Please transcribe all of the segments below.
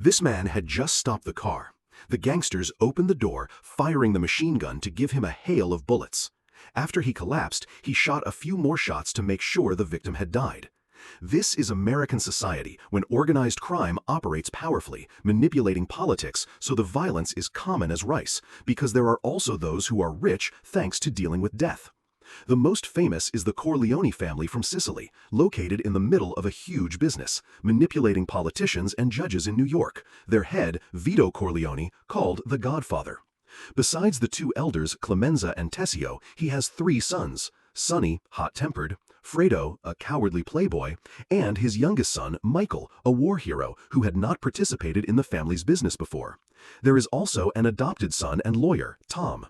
This man had just stopped the car. The gangsters opened the door, firing the machine gun to give him a hail of bullets. After he collapsed, he shot a few more shots to make sure the victim had died. This is American society when organized crime operates powerfully, manipulating politics so the violence is common as rice, because there are also those who are rich thanks to dealing with death. The most famous is the Corleone family from Sicily, located in the middle of a huge business, manipulating politicians and judges in New York, their head, Vito Corleone, called the Godfather. Besides the two elders, Clemenza and Tessio, he has three sons: Sonny, hot-tempered; Fredo, a cowardly playboy; and his youngest son, Michael, a war hero who had not participated in the family's business before. There is also an adopted son and lawyer, Tom.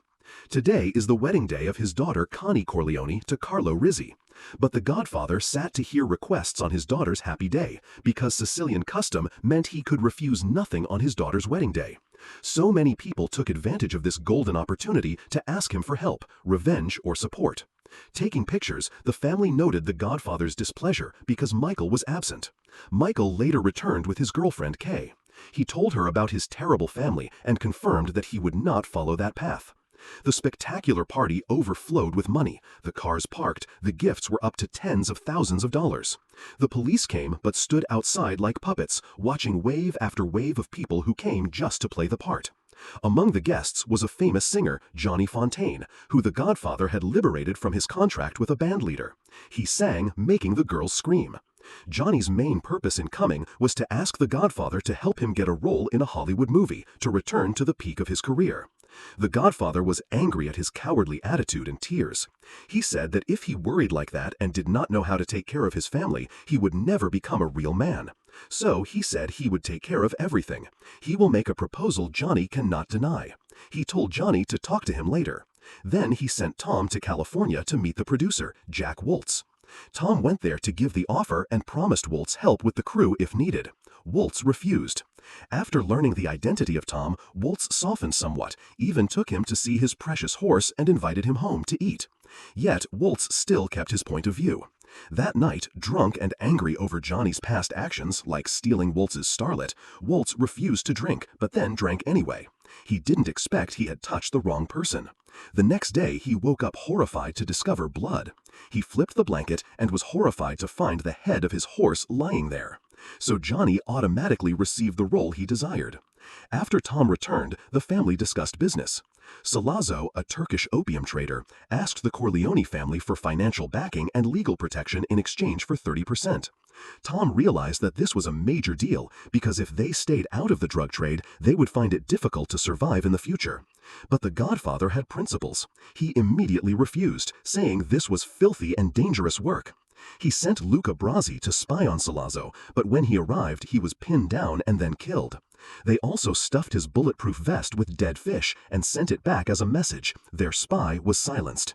Today is the wedding day of his daughter Connie Corleone to Carlo Rizzi. But the Godfather sat to hear requests on his daughter's happy day, because Sicilian custom meant he could refuse nothing on his daughter's wedding day. So many people took advantage of this golden opportunity to ask him for help, revenge, or support. Taking pictures, the family noted the Godfather's displeasure because Michael was absent. Michael later returned with his girlfriend Kay. He told her about his terrible family and confirmed that he would not follow that path. The spectacular party overflowed with money. The cars parked, the gifts were up to tens of thousands of dollars. The police came but stood outside like puppets, watching wave after wave of people who came just to play the part. Among the guests was a famous singer, Johnny Fontaine, who the Godfather had liberated from his contract with a band leader. He sang, making the girls scream. Johnny's main purpose in coming was to ask the Godfather to help him get a role in a Hollywood movie, to return to the peak of his career. The Godfather was angry at his cowardly attitude and tears. He said that if he worried like that and did not know how to take care of his family, he would never become a real man. So he said he would take care of everything. He will make a proposal Johnny cannot deny. He told Johnny to talk to him later. Then he sent Tom to California to meet the producer, Jack Woltz. Tom went there to give the offer and promised Woltz help with the crew if needed. Woltz refused. After learning the identity of Tom, Woltz softened somewhat, even took him to see his precious horse and invited him home to eat. Yet Woltz still kept his point of view. That night, drunk and angry over Johnny's past actions, like stealing Woltz's starlet, Woltz refused to drink, but then drank anyway. He didn't expect he had touched the wrong person. The next day, he woke up horrified to discover blood. He flipped the blanket and was horrified to find the head of his horse lying there. So Johnny automatically received the role he desired. After Tom returned, the family discussed business. Sollazzo, a Turkish opium trader, asked the Corleone family for financial backing and legal protection in exchange for 30%. Tom realized that this was a major deal because if they stayed out of the drug trade, they would find it difficult to survive in the future. But the Godfather had principles. He immediately refused, saying this was filthy and dangerous work. He sent Luca Brasi to spy on Sollazzo, but when he arrived, he was pinned down and then killed. They also stuffed his bulletproof vest with dead fish and sent it back as a message. Their spy was silenced.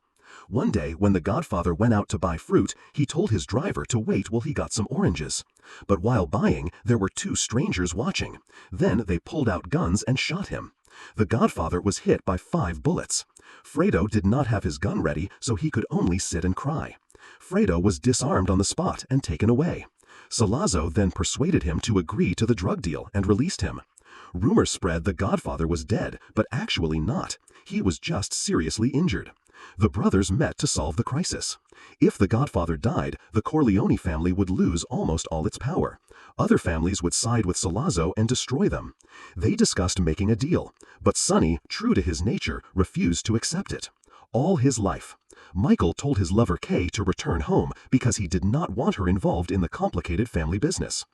One day, when the Godfather went out to buy fruit, he told his driver to wait while he got some oranges. But while buying, there were two strangers watching. Then they pulled out guns and shot him. The Godfather was hit by 5 bullets. Fredo did not have his gun ready, so he could only sit and cry. Fredo was disarmed on the spot and taken away. Sollazzo then persuaded him to agree to the drug deal and released him. Rumors spread the Godfather was dead, but actually not. He was just seriously injured. The brothers met to solve the crisis. If the Godfather died, the Corleone family would lose almost all its power. Other families would side with Sollazzo and destroy them. They discussed making a deal, but Sonny, true to his nature, refused to accept it. All his life, Michael told his lover Kay to return home because he did not want her involved in the complicated family business.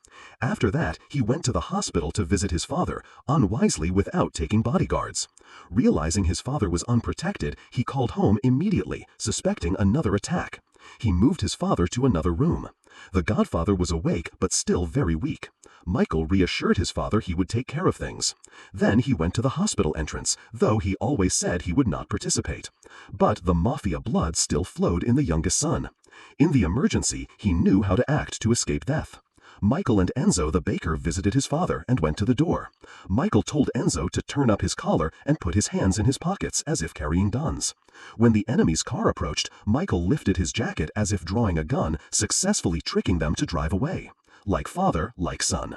After that, he went to the hospital to visit his father, unwisely without taking bodyguards. Realizing his father was unprotected, he called home immediately, suspecting another attack. He moved his father to another room. The Godfather was awake but still very weak. Michael reassured his father he would take care of things. Then he went to the hospital entrance, though he always said he would not participate. But the mafia blood still flowed in the youngest son. In the emergency, he knew how to act to escape death. Michael and Enzo the baker visited his father and went to the door. Michael told Enzo to turn up his collar and put his hands in his pockets as if carrying guns. When the enemy's car approached, Michael lifted his jacket as if drawing a gun, successfully tricking them to drive away. Like father, like son.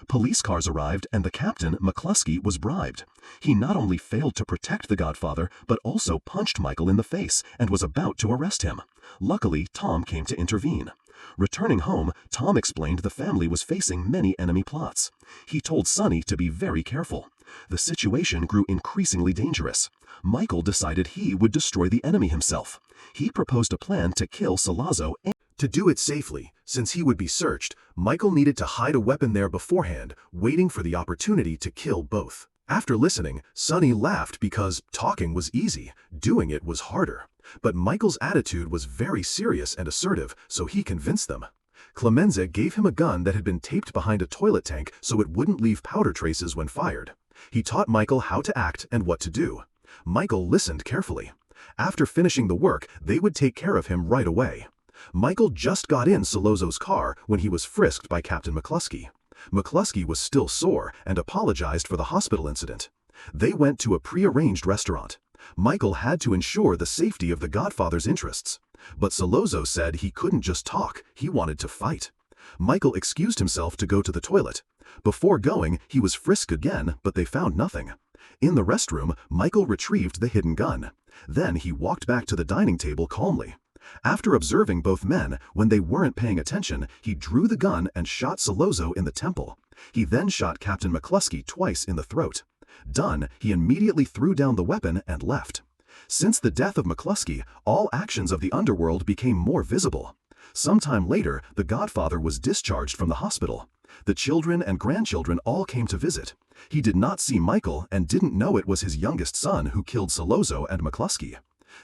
Police cars arrived and the captain, McCluskey, was bribed. He not only failed to protect the Godfather, but also punched Michael in the face and was about to arrest him. Luckily, Tom came to intervene. Returning home, Tom explained the family was facing many enemy plots. He told Sonny to be very careful. The situation grew increasingly dangerous. Michael decided he would destroy the enemy himself. He proposed a plan to kill Sollozzo. To do it safely, since he would be searched, Michael needed to hide a weapon there beforehand, waiting for the opportunity to kill both. After listening, Sonny laughed because talking was easy, doing it was harder. But Michael's attitude was very serious and assertive, so he convinced them. Clemenza gave him a gun that had been taped behind a toilet tank so it wouldn't leave powder traces when fired. He taught Michael how to act and what to do. Michael listened carefully. After finishing the work, they would take care of him right away. Michael just got in Sollozzo's car when he was frisked by Captain McCluskey. McCluskey was still sore and apologized for the hospital incident. They went to a pre-arranged restaurant. Michael had to ensure the safety of the Godfather's interests. But Sollozzo said he couldn't just talk, he wanted to fight. Michael excused himself to go to the toilet. Before going, he was frisked again, but they found nothing. In the restroom, Michael retrieved the hidden gun. Then he walked back to the dining table calmly. After observing both men, when they weren't paying attention, he drew the gun and shot Sollozzo in the temple. He then shot Captain McCluskey twice in the throat. Done, he immediately threw down the weapon and left. Since the death of McCluskey, all actions of the underworld became more visible. Sometime later, the Godfather was discharged from the hospital. The children and grandchildren all came to visit. He did not see Michael and didn't know it was his youngest son who killed Sollozzo and McCluskey.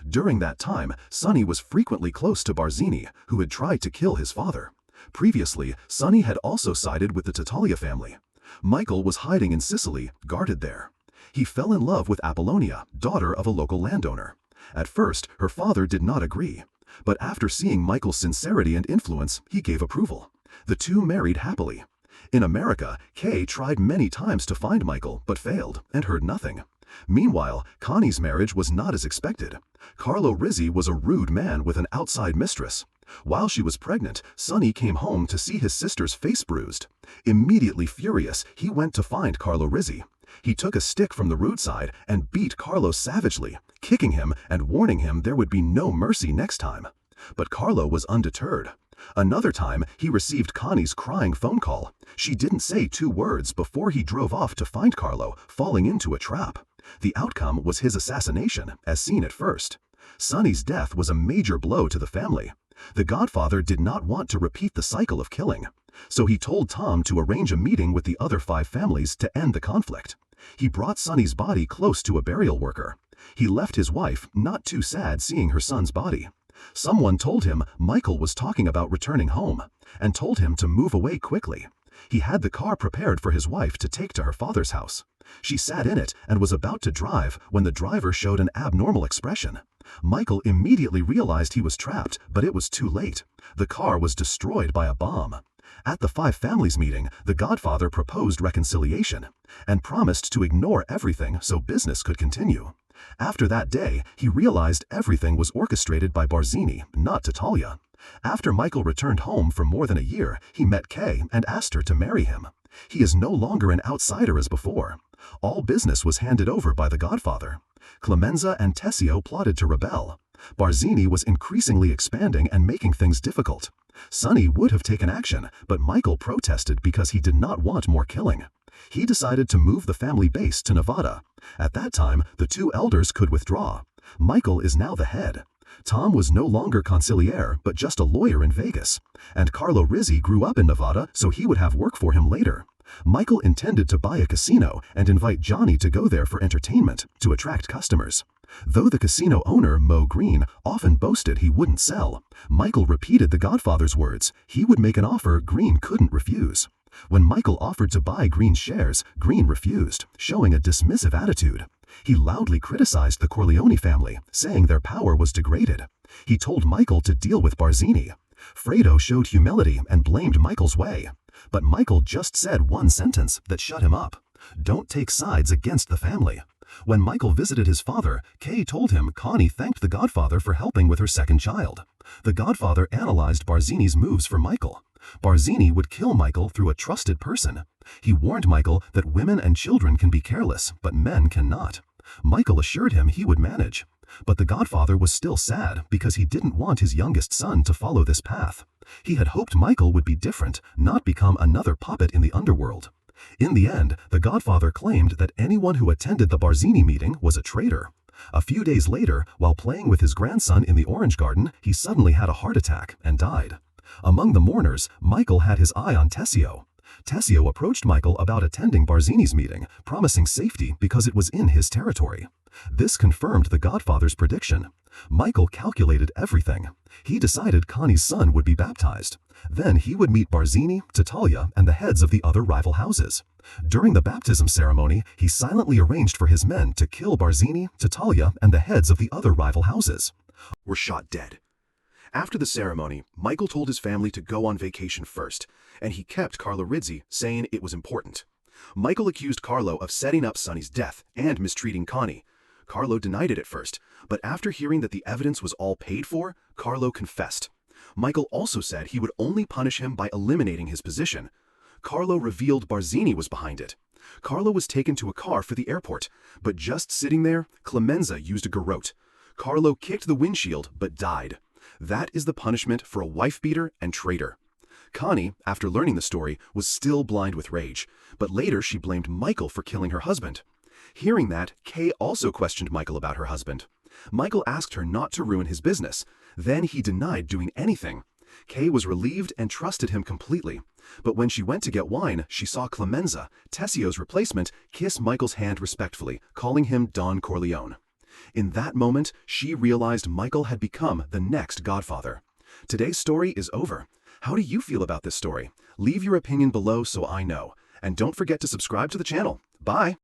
During that time, Sonny was frequently close to Barzini, who had tried to kill his father. Previously, Sonny had also sided with the Tattaglia family. Michael was hiding in Sicily, guarded there. He fell in love with Apollonia, daughter of a local landowner. At first, her father did not agree. But after seeing Michael's sincerity and influence, he gave approval. The two married happily. In America, Kay tried many times to find Michael, but failed, and heard nothing. Meanwhile, Connie's marriage was not as expected. Carlo Rizzi was a rude man with an outside mistress. While she was pregnant, Sonny came home to see his sister's face bruised. Immediately furious, he went to find Carlo Rizzi. He took a stick from the roadside and beat Carlo savagely, kicking him and warning him there would be no mercy next time. But Carlo was undeterred. Another time, he received Connie's crying phone call. She didn't say 2 words before he drove off to find Carlo, falling into a trap. The outcome was his assassination, as seen at first. Sonny's death was a major blow to the family. The Godfather did not want to repeat the cycle of killing. So he told Tom to arrange a meeting with the other 5 families to end the conflict. He brought Sonny's body close to a burial worker. He left his wife, not too sad seeing her son's body. Someone told him Michael was talking about returning home, and told him to move away quickly. He had the car prepared for his wife to take to her father's house. She sat in it and was about to drive when the driver showed an abnormal expression. Michael immediately realized he was trapped, but it was too late. The car was destroyed by a bomb. At the 5 families meeting, the Godfather proposed reconciliation and promised to ignore everything so business could continue. After that day, he realized everything was orchestrated by Barzini, not Tattaglia. After Michael returned home for more than a year, he met Kay and asked her to marry him. He is no longer an outsider as before. All business was handed over by the Godfather. Clemenza and Tessio plotted to rebel. Barzini was increasingly expanding and making things difficult. Sonny would have taken action, but Michael protested because he did not want more killing. He decided to move the family base to Nevada. At that time, the 2 elders could withdraw. Michael is now the head. Tom was no longer consigliere, but just a lawyer in Vegas. And Carlo Rizzi grew up in Nevada, so he would have work for him later. Michael intended to buy a casino and invite Johnny to go there for entertainment, to attract customers. Though the casino owner, Mo Green, often boasted he wouldn't sell, Michael repeated the Godfather's words. He would make an offer Green couldn't refuse. When Michael offered to buy Green's shares, Green refused, showing a dismissive attitude. He loudly criticized the Corleone family, saying their power was degraded. He told Michael to deal with Barzini. Fredo showed humility and blamed Michael's way. But Michael just said one sentence that shut him up. Don't take sides against the family. When Michael visited his father, Kay told him Connie thanked the Godfather for helping with her second child. The Godfather analyzed Barzini's moves for Michael. Barzini would kill Michael through a trusted person. He warned Michael that women and children can be careless, but men cannot. Michael assured him he would manage. But the Godfather was still sad because he didn't want his youngest son to follow this path. He had hoped Michael would be different, not become another puppet in the underworld. In the end, the Godfather claimed that anyone who attended the Barzini meeting was a traitor. A few days later, while playing with his grandson in the orange garden, he suddenly had a heart attack and died. Among the mourners, Michael had his eye on Tessio. Tessio approached Michael about attending Barzini's meeting, promising safety because it was in his territory. This confirmed the Godfather's prediction. Michael calculated everything. He decided Connie's son would be baptized. Then he would meet Barzini, Tattaglia, and the heads of the other rival houses. During the baptism ceremony, he silently arranged for his men to kill Barzini, Tattaglia, and the heads of the other rival houses. Were shot dead. After the ceremony, Michael told his family to go on vacation first, and he kept Carlo Rizzi, saying it was important. Michael accused Carlo of setting up Sonny's death and mistreating Connie. Carlo denied it at first, but after hearing that the evidence was all paid for, Carlo confessed. Michael also said he would only punish him by eliminating his position. Carlo revealed Barzini was behind it. Carlo was taken to a car for the airport, but just sitting there, Clemenza used a garrote. Carlo kicked the windshield but died. That is the punishment for a wife-beater and traitor. Connie, after learning the story, was still blind with rage, but later she blamed Michael for killing her husband. Hearing that, Kay also questioned Michael about her husband. Michael asked her not to ruin his business. Then he denied doing anything. Kay was relieved and trusted him completely. But when she went to get wine, she saw Clemenza, Tessio's replacement, kiss Michael's hand respectfully, calling him Don Corleone. In that moment, she realized Michael had become the next Godfather. Today's story is over. How do you feel about this story? Leave your opinion below so I know. And don't forget to subscribe to the channel. Bye!